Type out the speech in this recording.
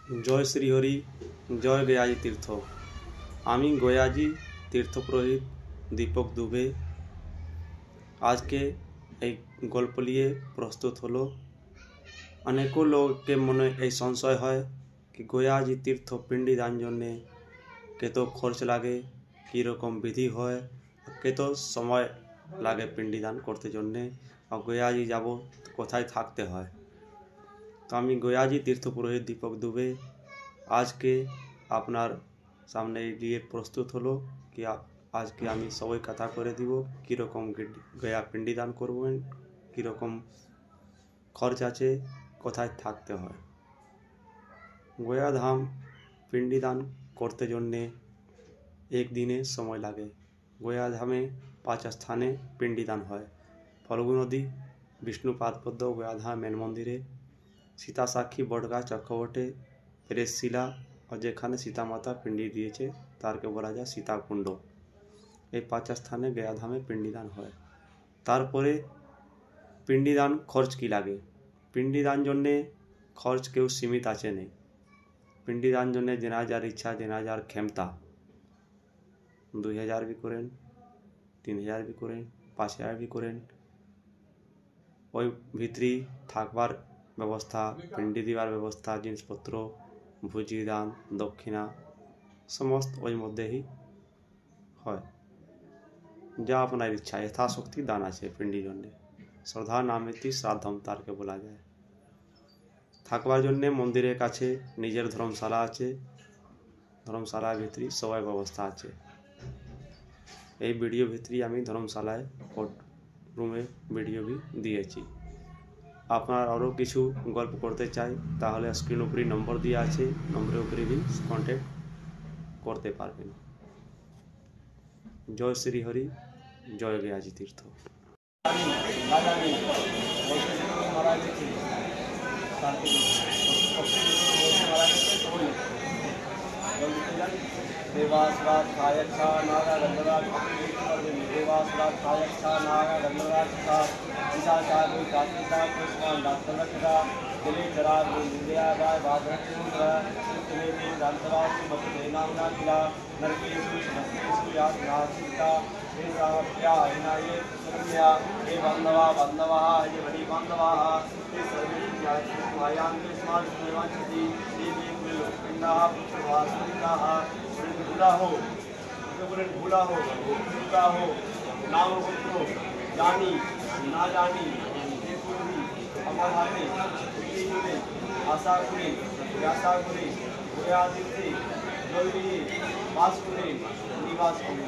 জয় শ্রীহরি, জয় গয়াজি তীর্থ। আমি গয়াজি তীর্থপুরোহিত দীপক দুবে আজকে এই গল্প নিয়ে প্রস্তুত হলো। অনেকও লোককে মনে এই সংশয় হয় कि গয়াজি তীর্থ পিণ্ডি দান জন্যে কত খরচ লাগে, কীরকম বিধি হয়, কত সময় লাগে পিণ্ডি দান করতে জন্যে, আর গয়াজি যাব কোথায় থাকতে হয়। তো আমি গয়াজি তীর্থপুরোহিত দীপক দুবে আজকে আপনার সামনে নিয়ে প্রস্তুত হলো कि আজকে আমি সবাই কথা করে দিব কীরকম গয়া পিণ্ডি দান করবেন, কীরকম খরচ আছে, কোথায় থাকতে হয়। গয়া ধাম পিণ্ডি দান করতে জন্যে এক দিনে সময় লাগে। গয়া ধামে 5 স্থানে পিণ্ডি দান হয়। ফল্গু নদী, বিষ্ণুপাদপদ্ম গয়া ধাম মেন মন্দিরে, সীতা সাক্ষী বটগাছ চক্রবটে, প্রেসশিলা और যেখানে সীতা মাতা পিণ্ডি দিয়েছে তারকে বলা যায় সীতাকুণ্ড। এই 5 স্থানে গয়া ধামে পিণ্ডি দান হয়। তারপরে পিণ্ডি দান খরচ কি লাগে। পিণ্ডি দান জন্যে খরচ কেউ সীমিত আছে নেই। পিণ্ডি দান জন্যে যেনা যার ইচ্ছা, যেনা যার ক্ষমতা 2000 भी করেন, 3000 भी করেন, 5000 भी করেন। ওই ভিতরি থাকবার ব্যবস্থা, পিণ্ডি দিবার ব্যবস্থা, জিনিসপত্র, ভোজি দান, দক্ষিণা সমস্ত ওই মধ্যেই হয়। যা আপনার ইচ্ছা, যথাশক্তি দান আছে পিণ্ডির জন্যে। শ্রদ্ধা নামেতি শ্রাদ্ধম তারকে বলা যায়। থাকবার জন্যে মন্দিরের কাছে নিজের ধর্মশালা আছে। ধর্মশালার ভিতরে সবাই ব্যবস্থা আছে। এই ভিডিও ভিতরে আমি ধর্মশালায় রুমে ভিডিও भी দিয়েছি। আপনার আরও কিছু গল্প করতে চাই তাহলে স্ক্রিন উপরে নম্বর দেওয়া আছে, নম্বরের উপরে भी কন্ট্যাক্ট করতে পারবেন। জয় শ্রী হরি, জয় গয়াজি তীর্থ। देवासराज कायच्छा नागा गंधराज देवासराज कायच्छा नागा गंधराज का ईशाचार काशिता कृष्ण दासरखदा दिले चराग विद्या गाय बाधरचंद्र सुनेति दासराज मत नामना किला नरकेशु समस्तेषु यात्रा हे सामप्या हिनाये सुरम्या हे बंधवा हे बड़ी बंधवा हे सर्वे मायांगे स्मार्ट निर्वाचिति देवी पिंडा पुत्रवासिका भूला हो नाम पुत्रो जानी ना जानी हे पूर्वी अमर हाथे उल्ली आशा करे व्यासा करे गोया दिते जल्दी बास करे निवास करे।